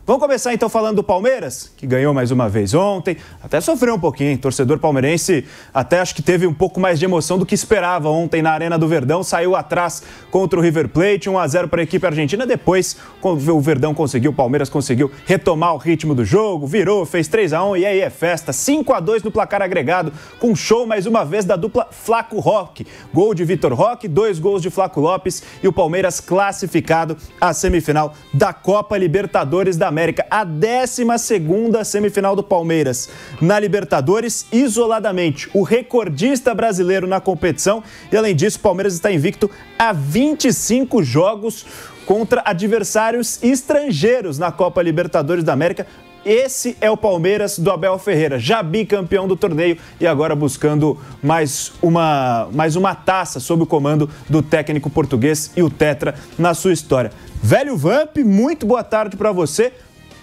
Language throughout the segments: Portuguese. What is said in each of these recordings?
Vamos começar então falando do Palmeiras, que ganhou mais uma vez ontem, até sofreu um pouquinho, hein? Torcedor palmeirense até acho que teve um pouco mais de emoção do que esperava ontem na Arena do Verdão, saiu atrás contra o River Plate, 1-0 para a equipe argentina, depois o Verdão conseguiu, o Palmeiras conseguiu retomar o ritmo do jogo, virou, fez 3-1 e aí é festa, 5-2 no placar agregado, com show mais uma vez da dupla Flaco Roque, gol de Vitor Roque, 2 gols de Flaco Lopes e o Palmeiras classificado à semifinal da Copa Libertadores da América, a 12ª semifinal do Palmeiras na Libertadores, isoladamente, o recordista brasileiro na competição. E além disso, o Palmeiras está invicto a 25 jogos contra adversários estrangeiros na Copa Libertadores da América. Esse é o Palmeiras do Abel Ferreira, já bicampeão do torneio e agora buscando mais uma taça sob o comando do técnico português e o tetra na sua história. Velho Vamp, muito boa tarde para você.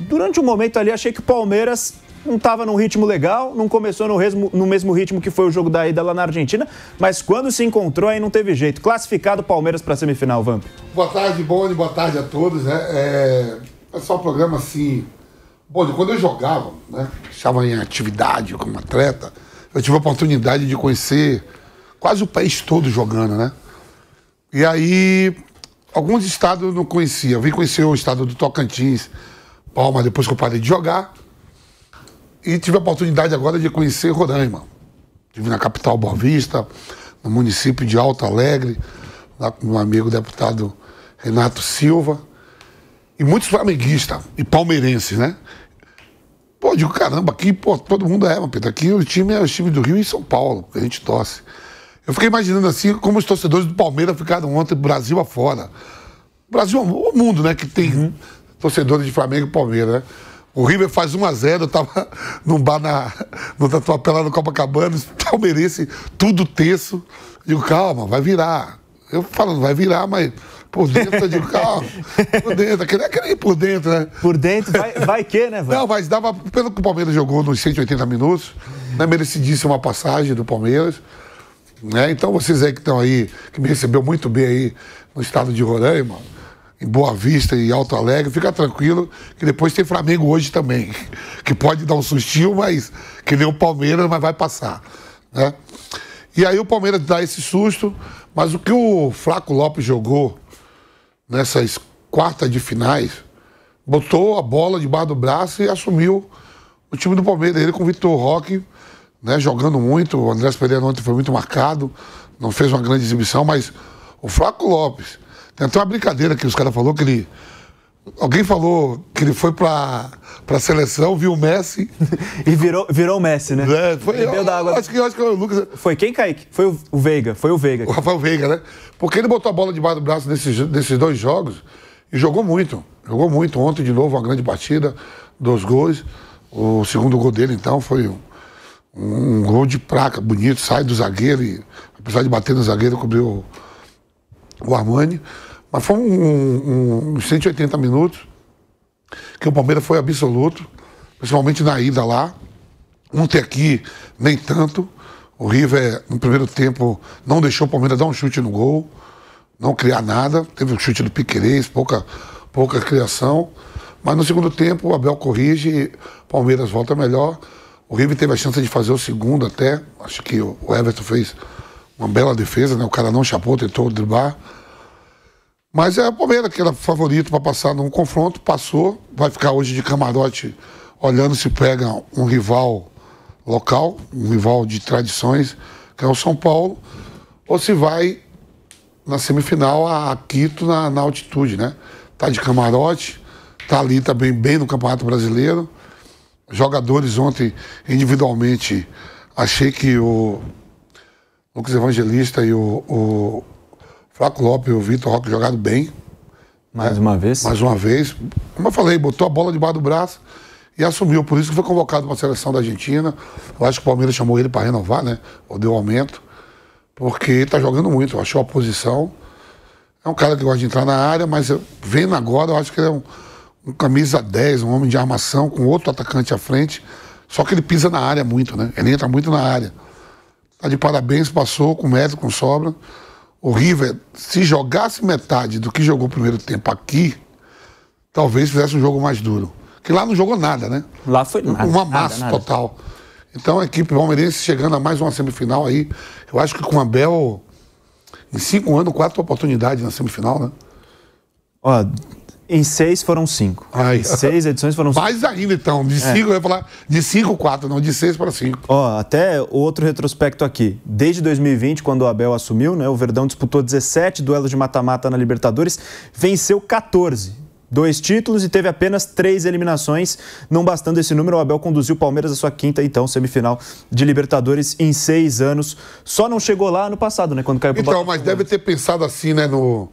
Durante um momento ali achei que o Palmeiras não estava num ritmo legal, não começou no mesmo ritmo que foi o jogo da ida lá na Argentina, mas quando se encontrou aí não teve jeito. Classificado o Palmeiras para a semifinal, Vamp. Boa tarde, Boni, boa tarde a todos. É só um programa assim... Bom, quando eu jogava, né, estava em atividade como atleta, eu tive a oportunidade de conhecer quase o país todo jogando, né? E aí, alguns estados eu não conhecia. Eu vim conhecer o estado do Tocantins, Palma, depois que eu parei de jogar. E tive a oportunidade agora de conhecer Roraima. Estive na capital Boa Vista, no município de Alto Alegre, lá com meu amigo deputado Renato Silva. E muitos flamenguistas e palmeirenses, né? Pô, digo, caramba, aqui, pô, todo mundo Pedro. Aqui o time é o time do Rio e São Paulo, que a gente torce. Eu fiquei imaginando assim, como os torcedores do Palmeiras ficaram ontem, Brasil afora. Brasil, o mundo, né, que tem torcedores de Flamengo e Palmeiras, né? O River faz 1-0, eu tava num bar no Tatuapé, lá no Copacabana, palmeirense, tudo terço. Eu digo, calma, vai virar. Eu falando, vai virar, mas... Por dentro, eu digo, calma, por dentro, queria ir por dentro, né? Por dentro, vai que, né, Vamp? Não, mas dava, pelo que o Palmeiras jogou nos 180 minutos, né, merecidíssima passagem do Palmeiras, né? Então vocês aí que estão aí, que me recebeu muito bem aí no estado de Roraima, em Boa Vista e Alto Alegre, fica tranquilo que depois tem Flamengo hoje também, que pode dar um sustinho, mas que nem o Palmeiras, mas vai passar, né? E aí o Palmeiras dá esse susto, mas o que o Flaco Lopes jogou nessas quartas de finais, botou a bola debaixo do braço e assumiu o time do Palmeiras. Ele com o Vitor Roque, né, jogando muito. O Andrés Pereira ontem foi muito marcado, não fez uma grande exibição, mas o Flaco Lopes, tem até uma brincadeira que os caras falaram que ele... Alguém falou que ele foi pra seleção, viu o Messi... E virou o Messi, né? Acho que o Lucas... Foi quem, Kaique? Foi o Veiga. Foi o Veiga. O Rafael Veiga, né? Porque ele botou a bola debaixo do braço nesses dois jogos e jogou muito. Jogou muito. Ontem, de novo, uma grande partida, 2 gols. O segundo gol dele, então, foi um gol de placa, bonito. Sai do zagueiro e, apesar de bater no zagueiro, cobriu o Armani. Mas foi uns 180 minutos que o Palmeiras foi absoluto, principalmente na ida lá. Ontem aqui, nem tanto. O River, no primeiro tempo, não deixou o Palmeiras dar um chute no gol, não criar nada. Teve um chute do Piquerez, pouca criação. Mas no segundo tempo, o Abel corrige e o Palmeiras volta melhor. O River teve a chance de fazer o segundo até. Acho que o Everton fez uma bela defesa, né? O cara não chapou, tentou driblar. Mas é o Palmeiras que era favorito para passar num confronto, passou, vai ficar hoje de camarote olhando se pega um rival local, um rival de tradições, que é o São Paulo, ou se vai na semifinal a Quito na altitude, né? Tá de camarote, tá ali também bem no Campeonato Brasileiro. Jogadores ontem, individualmente, achei que o Lucas Evangelista e o Flaco Lopes e o Vitor Roque jogaram bem. Mais uma vez? Mais uma vez. Como eu falei, botou a bola debaixo do braço e assumiu. Por isso que foi convocado para a seleção da Argentina. Eu acho que o Palmeiras chamou ele para renovar, né? Ou deu aumento. Porque ele está jogando muito. Achou a posição. É um cara que gosta de entrar na área, mas vendo agora, eu acho que ele é um camisa 10, um homem de armação com outro atacante à frente. Só que ele pisa na área muito, né? Ele entra muito na área. Tá de parabéns, passou com mérito, com sobra. O River, se jogasse metade do que jogou o primeiro tempo aqui, talvez fizesse um jogo mais duro. Porque lá não jogou nada, né? Lá foi nada. Uma massa total. Então a equipe palmeirense chegando a mais uma semifinal aí, eu acho que com o Abel, em 5 anos, 4 oportunidades na semifinal, né? Ó, em 6 foram 5. Em 6 edições foram 5. Mais ainda, então. De 5, eu ia falar de 5, 4, não, de 6 para 5. Ó, até outro retrospecto aqui. Desde 2020, quando o Abel assumiu, né, o Verdão disputou 17 duelos de mata-mata na Libertadores, venceu 14. 2 títulos e teve apenas 3 eliminações. Não bastando esse número, o Abel conduziu o Palmeiras à sua 5ª, então, semifinal de Libertadores em 6 anos. Só não chegou lá no passado, né? Quando caiu pro Então, mas deve ter pensado assim, né? O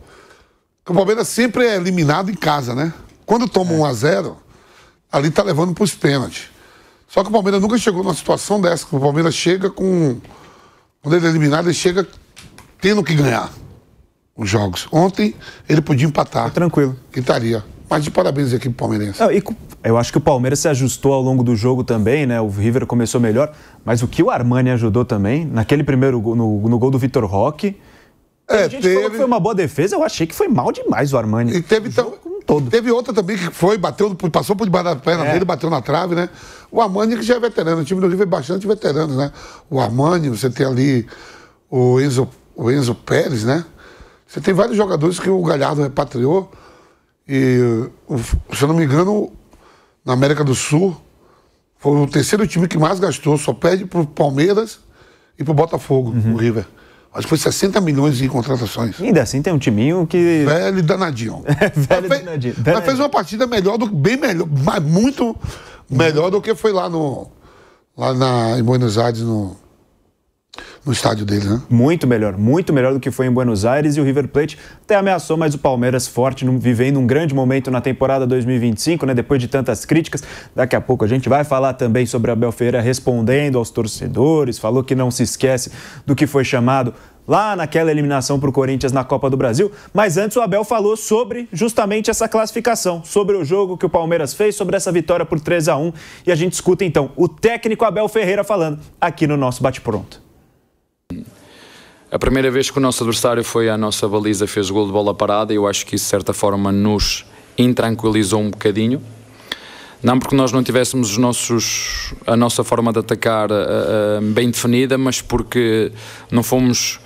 Palmeiras sempre é eliminado em casa, né? Quando toma 1-0, ali tá levando pros pênaltis. Só que o Palmeiras nunca chegou numa situação dessa. O Palmeiras chega com... Quando ele é eliminado, ele chega tendo que ganhar os jogos. Ontem, ele podia empatar. Tranquilo. Que estaria. Mas de parabéns à equipe palmeirense. Eu acho que o Palmeiras se ajustou ao longo do jogo também, né? O River começou melhor. Mas o que o Armani ajudou também, naquele primeiro no gol do Vitor Roque... A gente falou que foi uma boa defesa, eu achei que foi mal demais o Armani. E teve, então, teve outra também que foi, passou por debaixo da perna dele, bateu na trave, né? O Armani que já é veterano, o time do River é bastante veterano, né? O Armani, você tem ali o Enzo Pérez, né? Você tem vários jogadores que o Galhardo repatriou e, se eu não me engano, na América do Sul, foi o 3º time que mais gastou, só perde pro Palmeiras e pro Botafogo, o River. Acho que foi 60 milhões em contratações. E ainda assim tem um timinho que... Velho e danadinho. Velho e danadinho. Mas fez uma partida melhor, bem melhor, mas muito melhor do que foi lá em Buenos Aires, no estádio dele, né? Muito melhor do que foi em Buenos Aires. E o River Plate até ameaçou, mas o Palmeiras forte, vivendo um grande momento na temporada 2025, né? Depois de tantas críticas. Daqui a pouco a gente vai falar também sobre Abel Ferreira respondendo aos torcedores, falou que não se esquece do que foi chamado lá naquela eliminação para o Corinthians na Copa do Brasil. Mas antes o Abel falou sobre justamente essa classificação, sobre o jogo que o Palmeiras fez, sobre essa vitória por 3-1. E a gente escuta então o técnico Abel Ferreira falando aqui no nosso Bate-Pronto. A primeira vez que o nosso adversário foi à nossa baliza, fez gol de bola parada, eu acho que isso de certa forma nos intranquilizou um bocadinho. Não porque nós não tivéssemos a nossa forma de atacar bem definida, mas porque não fomos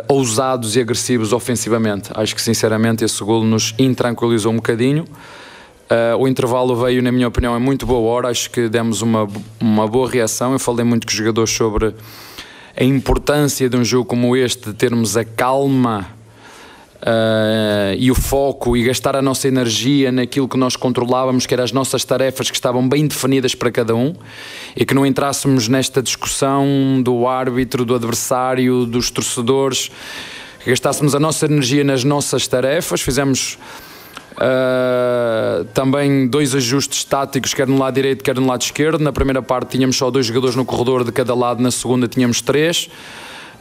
ousados e agressivos ofensivamente. Acho que sinceramente esse gol nos intranquilizou um bocadinho. O intervalo veio, na minha opinião, em muito boa hora, acho que demos uma boa reação. Eu falei muito com os jogadores sobre a importância de um jogo como este, de termos a calma e o foco e gastar a nossa energia naquilo que nós controlávamos, que eram as nossas tarefas que estavam bem definidas para cada um, e que não entrássemos nesta discussão do árbitro, do adversário, dos torcedores, que gastássemos a nossa energia nas nossas tarefas. Fizemos também 2 ajustes táticos, quer no lado direito, quer no lado esquerdo. Na primeira parte tínhamos só 2 jogadores no corredor de cada lado, na segunda tínhamos 3.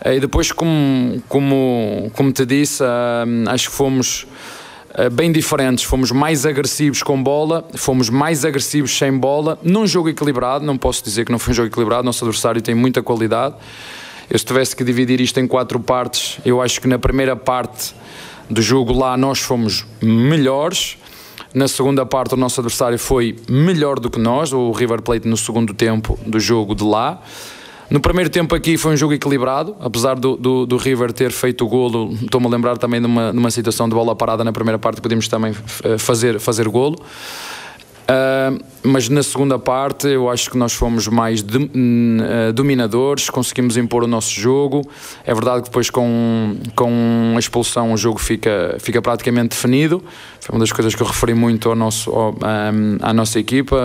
E depois, como te disse, acho que fomos bem diferentes. Fomos mais agressivos com bola, fomos mais agressivos sem bola, num jogo equilibrado. Não posso dizer que não foi um jogo equilibrado, nosso adversário tem muita qualidade. Eu, se tivesse que dividir isto em 4 partes, eu acho que na primeira parte do jogo lá nós fomos melhores. Na segunda parte o nosso adversário foi melhor do que nós, o River Plate, no segundo tempo do jogo de lá. No primeiro tempo aqui foi um jogo equilibrado, apesar do River ter feito o golo. Estou-me a lembrar também de uma situação de bola parada na primeira parte, podíamos também fazer golo. Mas na segunda parte eu acho que nós fomos mais dominadores, conseguimos impor o nosso jogo. É verdade que depois com a expulsão o jogo fica praticamente definido. Foi uma das coisas que eu referi muito à nossa equipa,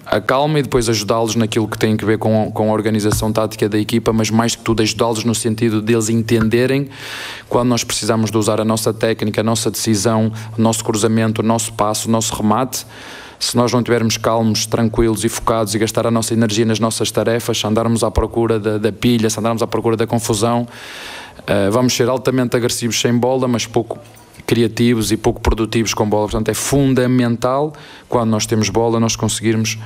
a calma, e depois ajudá-los naquilo que tem a ver com a organização tática da equipa, mas mais que tudo ajudá-los no sentido deles entenderem quando nós precisamos de usar a nossa técnica, a nossa decisão, o nosso cruzamento, o nosso passo, o nosso remate. Se nós não estivermos calmos, tranquilos e focados e gastar a nossa energia nas nossas tarefas, se andarmos à procura da pilha, se andarmos à procura da confusão, vamos ser altamente agressivos sem bola, mas pouco criativos e pouco produtivos com bola. Portanto, é fundamental, quando nós temos bola, nós conseguirmos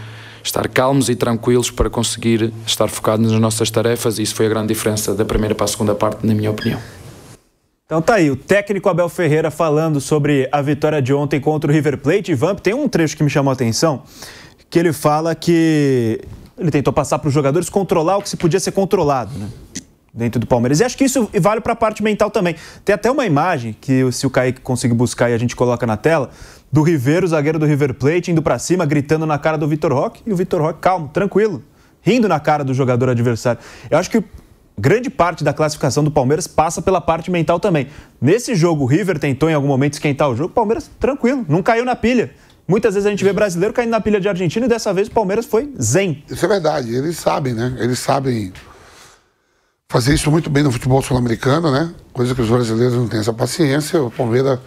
estar calmos e tranquilos para conseguir estar focados nas nossas tarefas, e isso foi a grande diferença da primeira para a segunda parte, na minha opinião. Então tá aí, o técnico Abel Ferreira falando sobre a vitória de ontem contra o River Plate. E Vamp, tem um trecho que me chamou a atenção, que ele fala que ele tentou passar para os jogadores controlar o que se podia ser controlado, né, dentro do Palmeiras. E acho que isso vale para a parte mental também. Tem até uma imagem que, se o Kaique conseguir buscar e a gente coloca na tela, do River, o zagueiro do River Plate, indo para cima, gritando na cara do Vitor Roque, e o Vitor Roque calmo, tranquilo, rindo na cara do jogador adversário. Eu acho que grande parte da classificação do Palmeiras passa pela parte mental também. Nesse jogo, o River tentou em algum momento esquentar o jogo, o Palmeiras tranquilo, não caiu na pilha. Muitas vezes a gente vê brasileiro caindo na pilha de argentino e dessa vez o Palmeiras foi zen. Isso é verdade, eles sabem, né? Eles sabem fazer isso muito bem no futebol sul-americano, né? Coisa que os brasileiros não têm essa paciência. O Palmeiras,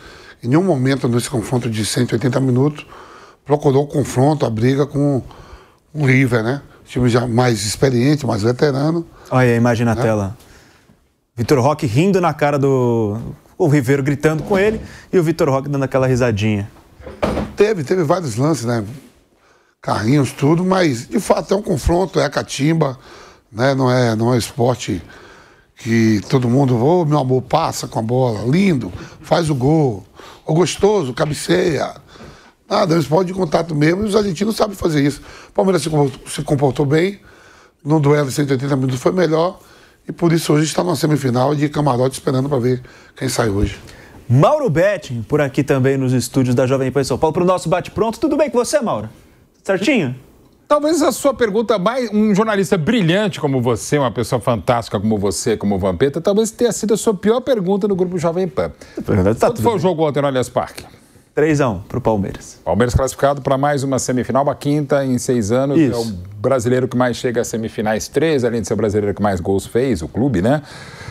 em nenhum momento nesse confronto de 180 minutos, procurou o confronto, a briga com o River, né? Time já mais experiente, mais veterano. Olha a imagem na tela. Vitor Roque rindo na cara do... O River gritando com ele e o Vitor Roque dando aquela risadinha. Teve vários lances, né? Carrinhos, tudo, mas de fato é um confronto, é a catimba, né? Não é esporte que todo mundo, ô, meu amor, passa com a bola, lindo, faz o gol, ô, gostoso, cabeceia. Nada, é um esporte de contato mesmo, e os argentinos sabem fazer isso. O Palmeiras se comportou bem, no duelo de 180 minutos foi melhor, e por isso hoje está numa semifinal de camarote esperando para ver quem sai hoje. Mauro Betting, por aqui também nos estúdios da Jovem Pan São Paulo, para o nosso bate-pronto. Tudo bem com você, Mauro? Certinho? Talvez a sua pergunta, um jornalista brilhante como você, uma pessoa fantástica como você, como o Vampeta, talvez tenha sido a sua pior pergunta no grupo Jovem Pan. Quanto foi o jogo ontem no Allianz Parque? 3-1 para o Palmeiras. Palmeiras classificado para mais uma semifinal, a quinta em 6 anos. Isso. É o brasileiro que mais chega às semifinais 3, além de ser o brasileiro que mais gols fez, o clube, né?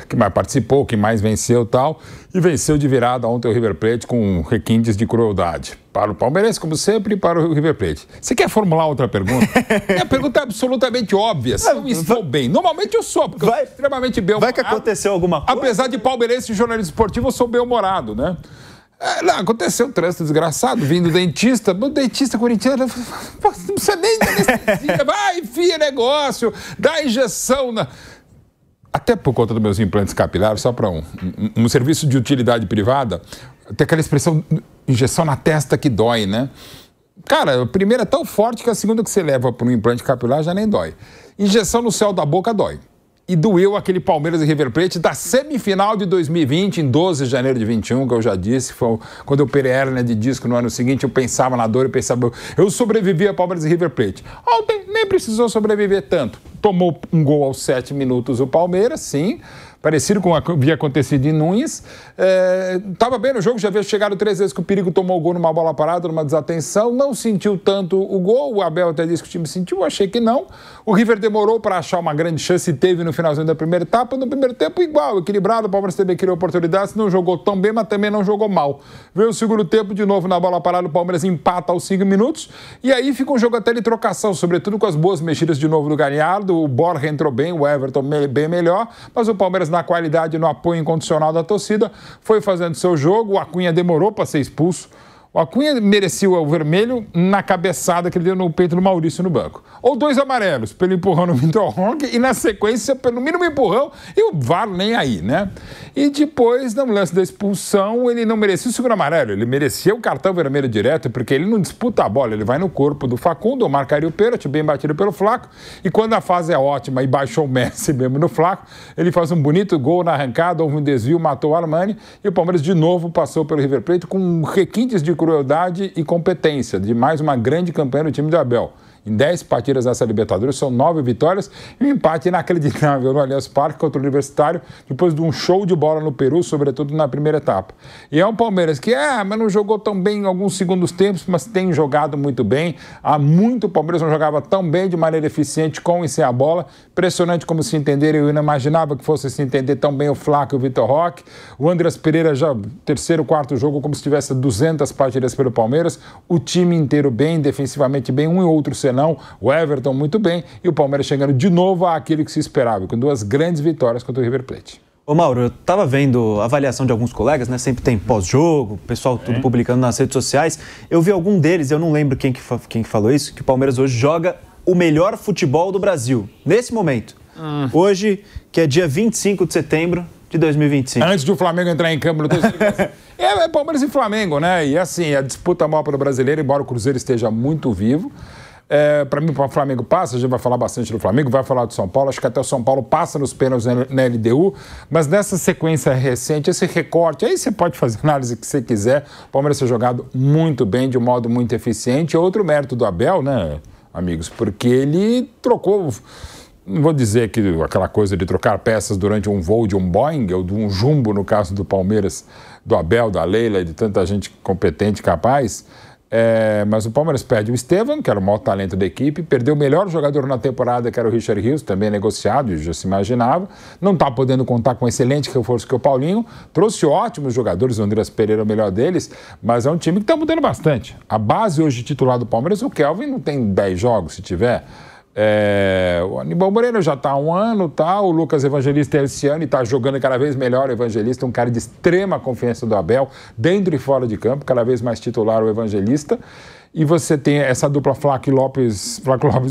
Que mais participou, que mais venceu e tal. E venceu de virada ontem o River Plate com requintes de crueldade. Para o Palmeiras, como sempre, e para o River Plate. Você quer formular outra pergunta? Minha pergunta é absolutamente óbvia. Se eu estou bem. Normalmente eu sou, porque eu sou extremamente bem-humorado. Vai que aconteceu alguma coisa? Apesar de palmeirense e jornalista esportivo, eu sou bem-humorado, né? Não, aconteceu um trânsito desgraçado, vindo do dentista. O dentista corintiano, não precisa nem de anestesia, vai, enfia negócio, dá injeção na... Até por conta dos meus implantes capilares, só para um serviço de utilidade privada, tem aquela expressão, injeção na testa que dói, né? Cara, a primeira é tão forte que a segunda que você leva para um implante capilar já nem dói. Injeção no céu da boca dói. E doeu aquele Palmeiras e River Plate da semifinal de 2020, em 12 de janeiro de 21, que eu já disse, foi quando eu operei hérnia de disco no ano seguinte, eu pensava na dor, eu pensava, eu sobrevivi a Palmeiras e River Plate. Ontem nem precisou sobreviver tanto. Tomou um gol aos 7 minutos o Palmeiras, sim, parecido com o que havia acontecido em Nunes. Estava bem no jogo, já havia chegado 3 vezes que o Perigo tomou o gol numa bola parada, numa desatenção, não sentiu tanto o gol, o Abel até disse que o time sentiu, eu achei que não. O River demorou para achar uma grande chance e teve no finalzinho da primeira etapa, no primeiro tempo igual, equilibrado, o Palmeiras teve aquela oportunidade, não jogou tão bem, mas também não jogou mal. Veio o segundo tempo, de novo na bola parada, o Palmeiras empata aos 5 minutos, e aí fica um jogo até de trocação, sobretudo com as boas mexidas de novo do Galhardo, o Borja entrou bem, o Everton bem melhor, mas o Palmeiras na qualidade, no apoio incondicional da torcida, foi fazendo seu jogo, o Acunha demorou para ser expulso. O Acunha merecia o vermelho na cabeçada que ele deu no peito do Maurício no banco. Ou 2 amarelos, pelo empurrão no Vitor Roque e na sequência, pelo mínimo empurrão, e o VAR nem aí, né? E depois, no lance da expulsão, ele não merecia o segundo amarelo, ele merecia o cartão vermelho direto, porque ele não disputa a bola, ele vai no corpo do Facundo, marcaria o pênalti, bem batido pelo Flaco, e quando a fase é ótima e baixou o Messi mesmo no Flaco, ele faz um bonito gol na arrancada, houve um desvio, matou o Armani, e o Palmeiras de novo passou pelo River Plate com requintes de crueldade e competência, de mais uma grande campanha do time do Abel. Em 10 partidas nessa Libertadores, são 9 vitórias e um empate inacreditável no Allianz Parque contra o Universitário, depois de um show de bola no Peru, sobretudo na primeira etapa. E é um Palmeiras que, mas não jogou tão bem em alguns segundos tempos, mas tem jogado muito bem. Há muito o Palmeiras não jogava tão bem, de maneira eficiente, com e sem a bola. Impressionante como se entenderam, eu não imaginava que fosse se entender tão bem o Flaco e o Vitor Roque. O Andreas Pereira já, terceiro, quarto jogo, como se tivesse 200 partidas pelo Palmeiras. O time inteiro bem, defensivamente bem, um e outro senão. O Everton muito bem e o Palmeiras chegando de novo àquilo que se esperava, com 2 grandes vitórias contra o River Plate. Ô Mauro, eu estava vendo a avaliação de alguns colegas, né? Sempre tem pós-jogo, o pessoal tudo publicando nas redes sociais. Eu vi algum deles, eu não lembro quem que falou isso, que o Palmeiras hoje joga o melhor futebol do Brasil, nesse momento. Hoje, que é dia 25 de setembro de de 2025. Antes de o Flamengo entrar em campo no terceiro. É Palmeiras e Flamengo, né? E assim, a disputa maior pelo brasileiro, embora o Cruzeiro esteja muito vivo. Para mim, o Flamengo passa, a gente vai falar bastante do Flamengo, vai falar do São Paulo, acho que até o São Paulo passa nos pênaltis na LDU, mas nessa sequência recente, esse recorte, aí você pode fazer a análise que você quiser, o Palmeiras tem jogado muito bem, de um modo muito eficiente. Outro mérito do Abel, né, amigos, porque ele trocou, não vou dizer que aquela coisa de trocar peças durante um voo de um Boeing, ou de um Jumbo, no caso do Palmeiras, do Abel, da Leila e de tanta gente competente e capaz. Mas o Palmeiras perde o Estevam, que era o maior talento da equipe, perdeu o melhor jogador na temporada, que era o Richard Rios, também negociado, já se imaginava, não está podendo contar com um excelente reforço que é o Paulinho, trouxe ótimos jogadores, o Andreas Pereira é o melhor deles, mas é um time que está mudando bastante. A base hoje titular do Palmeiras, o Kelvin não tem 10 jogos, se tiver. O Aníbal Moreira já está há um ano, tá? O Lucas Evangelista esse ano e está jogando cada vez melhor o Evangelista, um cara de extrema confiança do Abel, dentro e fora de campo, cada vez mais titular o Evangelista. E você tem essa dupla Flaco Lopes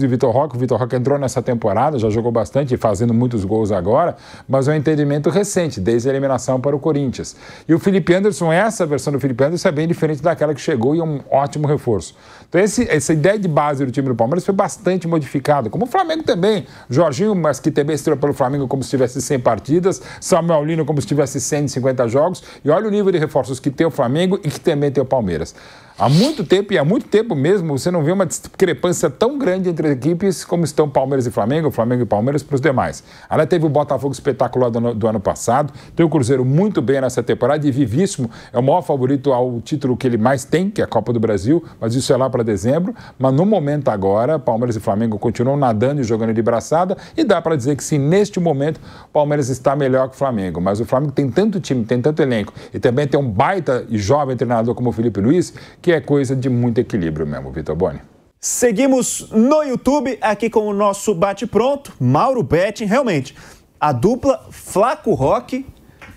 e Vitor Roque. O Vitor Roque entrou nessa temporada, já jogou bastante, fazendo muitos gols agora, mas é um entendimento recente, desde a eliminação para o Corinthians. E o Felipe Anderson, essa versão do Felipe Anderson é bem diferente daquela que chegou e é um ótimo reforço. Então essa ideia de base do time do Palmeiras foi bastante modificada, como o Flamengo também. Jorginho, mas que também estreou pelo Flamengo como se tivesse 100 partidas, Samuel Lino como se tivesse 150 jogos, e olha o nível de reforços que tem o Flamengo e que também tem o Palmeiras. Há muito tempo mesmo, você não vê uma discrepância tão grande entre as equipes como estão Palmeiras e Flamengo e Palmeiras para os demais. Ela teve o Botafogo espetacular do ano passado, tem o Cruzeiro muito bem nessa temporada e vivíssimo, é o maior favorito ao título que ele mais tem, que é a Copa do Brasil, mas isso é lá para dezembro. Mas no momento agora, Palmeiras e Flamengo continuam nadando e jogando de braçada e dá para dizer que sim, neste momento, o Palmeiras está melhor que o Flamengo. Mas o Flamengo tem tanto time, tem tanto elenco e também tem um baita e jovem treinador como o Felipe Luiz, que é coisa de muito equilíbrio mesmo, Vitor Boni. Seguimos no YouTube, aqui com o nosso bate-pronto, Mauro Betting. Realmente, a dupla Flaco Roque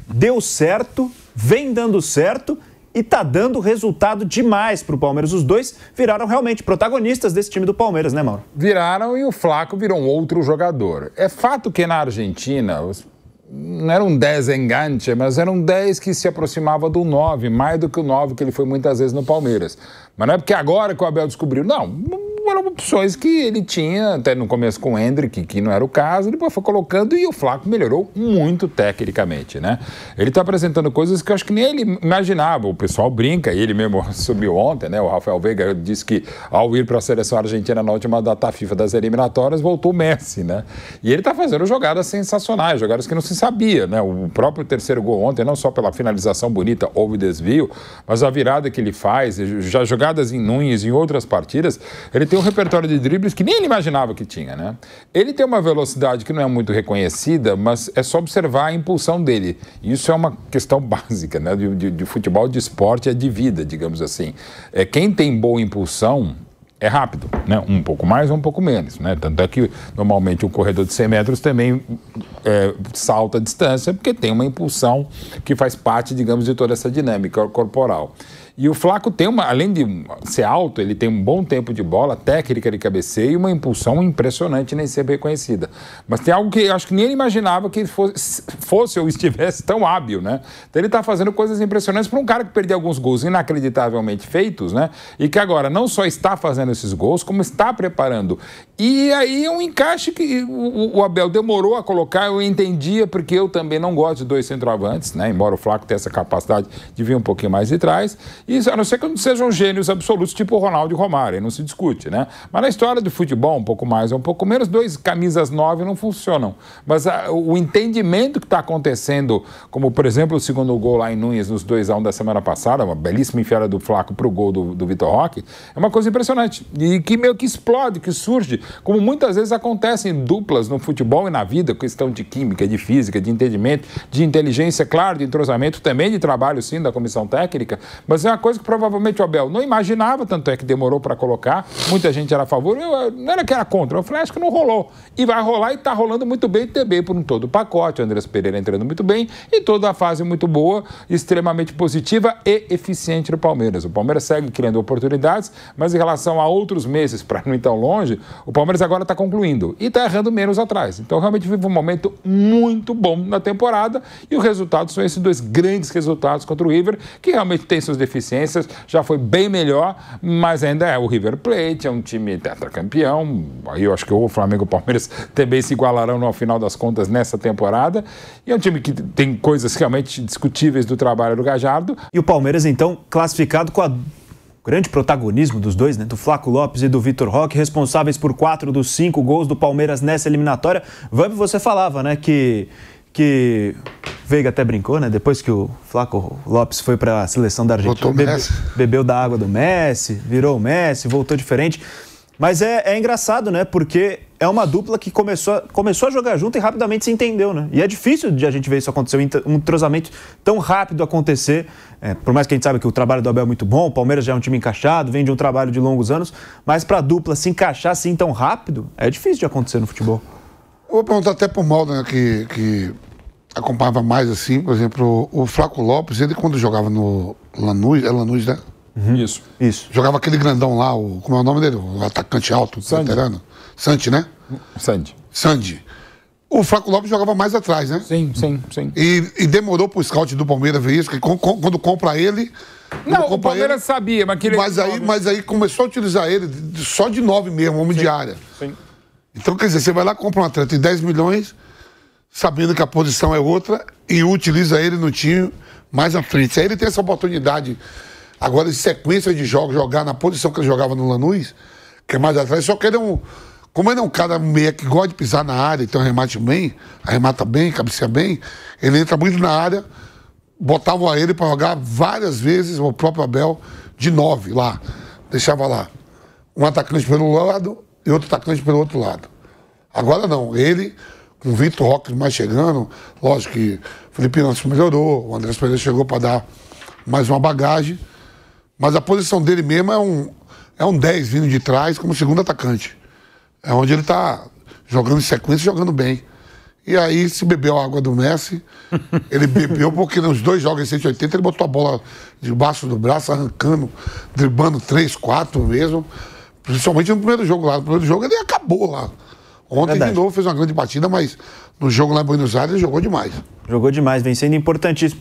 deu certo, vem dando certo e tá dando resultado demais pro Palmeiras. Os dois viraram realmente protagonistas desse time do Palmeiras, né, Mauro? Viraram e o Flaco virou um outro jogador. É fato que na Argentina não era um 10 enganche, mas era um 10 que se aproximava do 9, mais do que o 9 que ele foi muitas vezes no Palmeiras. Mas não é porque agora que o Abel descobriu, não. Eram opções que ele tinha, até no começo com o Hendrick, que não era o caso, depois foi colocando e o Flaco melhorou muito tecnicamente, né? Ele está apresentando coisas que eu acho que nem ele imaginava. O pessoal brinca, e ele mesmo subiu ontem, né? O Rafael Veiga disse que ao ir para a seleção argentina na última data FIFA das eliminatórias, voltou o Messi, né? E ele está fazendo jogadas sensacionais, jogadas que não se sabia, né? O próprio terceiro gol ontem, não só pela finalização bonita, houve desvio, mas a virada que ele faz, já jogadas em Núñez, em outras partidas, ele tem um repertório de dribles que nem ele imaginava que tinha, né? Ele tem uma velocidade que não é muito reconhecida, mas é só observar a impulsão dele. Isso é uma questão básica, né? De futebol, de esporte, é de vida, digamos assim. Quem tem boa impulsão é rápido, né? Um pouco mais ou um pouco menos, né? Tanto é que normalmente um corredor de 100 metros também salta a distância, porque tem uma impulsão que faz parte, digamos, de toda essa dinâmica corporal. E o Flaco tem além de ser alto, ele tem um bom tempo de bola, técnica de cabeceio e uma impulsão impressionante, nem sempre reconhecida. Mas tem algo que eu acho que nem ele imaginava que fosse ou estivesse tão hábil, né? Então ele está fazendo coisas impressionantes para um cara que perdeu alguns gols inacreditavelmente feitos, né? E que agora não só está fazendo esses gols, como está preparando. E aí é um encaixe que o Abel demorou a colocar, eu entendia, porque eu também não gosto de dois centroavantes, né? Embora o Flaco tenha essa capacidade de vir um pouquinho mais de trás. Isso, a não ser que não sejam gênios absolutos, tipo o Ronaldo e o Romário, não se discute, né? Mas na história do futebol, um pouco mais ou um pouco menos, dois camisas 9 não funcionam. Mas o entendimento que está acontecendo, como por exemplo o segundo gol lá em Núñez, nos 2-1 da semana passada, uma belíssima enfiada do Flaco para o gol do Vitor Roque, é uma coisa impressionante. E que meio que explode, que surge, como muitas vezes acontece em duplas no futebol e na vida, questão de química, de física, de entendimento, de inteligência, claro, de entrosamento, também de trabalho, sim, da comissão técnica, mas é uma uma coisa que provavelmente o Abel não imaginava, tanto é que demorou para colocar. Muita gente era a favor, eu não era que era contra. Eu falei, acho que não rolou. E vai rolar e está rolando muito bem também por um todo o pacote. O Andrés Pereira entrando muito bem e toda a fase muito boa, extremamente positiva e eficiente do Palmeiras. O Palmeiras segue criando oportunidades, mas em relação a outros meses, para não ir tão longe, o Palmeiras agora está concluindo e está errando menos atrás. Então, realmente vive um momento muito bom na temporada e o resultado são esses 2 grandes resultados contra o River, que realmente tem suas deficiências, já foi bem melhor, mas ainda é o River Plate, é um time tetracampeão. Aí eu acho que o Flamengo e o Palmeiras também se igualarão no final das contas nessa temporada. E é um time que tem coisas realmente discutíveis do trabalho do Gallardo. E o Palmeiras, então, classificado com o grande protagonismo dos dois, né? Do Flaco Lopes e do Vitor Roque, responsáveis por 4 dos 5 gols do Palmeiras nessa eliminatória. Vamp, você falava, né, que Veiga até brincou, né? Depois que o Flaco Lopes foi para a seleção da Argentina, bebeu da água do Messi, virou o Messi, voltou diferente. Mas é engraçado, né? Porque é uma dupla que começou a jogar junto e rapidamente se entendeu, né? E é difícil de a gente ver isso acontecer, um entrosamento tão rápido acontecer. Por mais que a gente saiba que o trabalho do Abel é muito bom, o Palmeiras já é um time encaixado, vem de um trabalho de longos anos, mas para a dupla se encaixar assim tão rápido, é difícil de acontecer no futebol. Eu vou perguntar até pro Maldo, né, que acompanhava mais assim, por exemplo, o Flaco Lopes, ele quando jogava no Lanús, é Lanús, né? Uhum. Isso. Jogava aquele grandão lá, como é o nome dele? O atacante alto, veterano. Santi, né? Santi. O Flaco Lopes jogava mais atrás, né? Sim. E demorou pro scout do Palmeiras ver isso, que quando compra ele... Não, o Palmeiras sabia, mas queria... Mas aí começou a utilizar ele só de 9 mesmo, homem de área. Sim. Então, quer dizer, você vai lá, compra um atleta de 10 milhões, sabendo que a posição é outra, e utiliza ele no time mais à frente. Se aí ele tem essa oportunidade, agora, em sequência de jogos, jogar na posição que ele jogava no Lanús, que é mais atrás, só que ele é como ele é um cara meio que gosta de pisar na área, então arremata bem, cabeceia bem, ele entra muito na área, botavam ele para jogar várias vezes, o próprio Abel, de 9 lá, deixava lá. Um atacante pelo lado e outro atacante pelo outro lado. Agora não, ele, com o Vitor Roque mais chegando, lógico que o Felipe Nascimento melhorou, o Andrés Pereira chegou para dar mais uma bagagem, mas a posição dele mesmo é um 10 vindo de trás como segundo atacante. É onde ele está jogando em sequência, jogando bem. E aí, se bebeu a água do Messi, ele bebeu porque nos 2 jogos em 180 ele botou a bola debaixo do braço, arrancando, driblando 3, 4 mesmo. Principalmente no primeiro jogo lá. No primeiro jogo ele acabou lá. Ontem, verdade, de novo, fez uma grande partida, mas no jogo lá em Buenos Aires ele jogou demais. Jogou demais, vem sendo importantíssimo.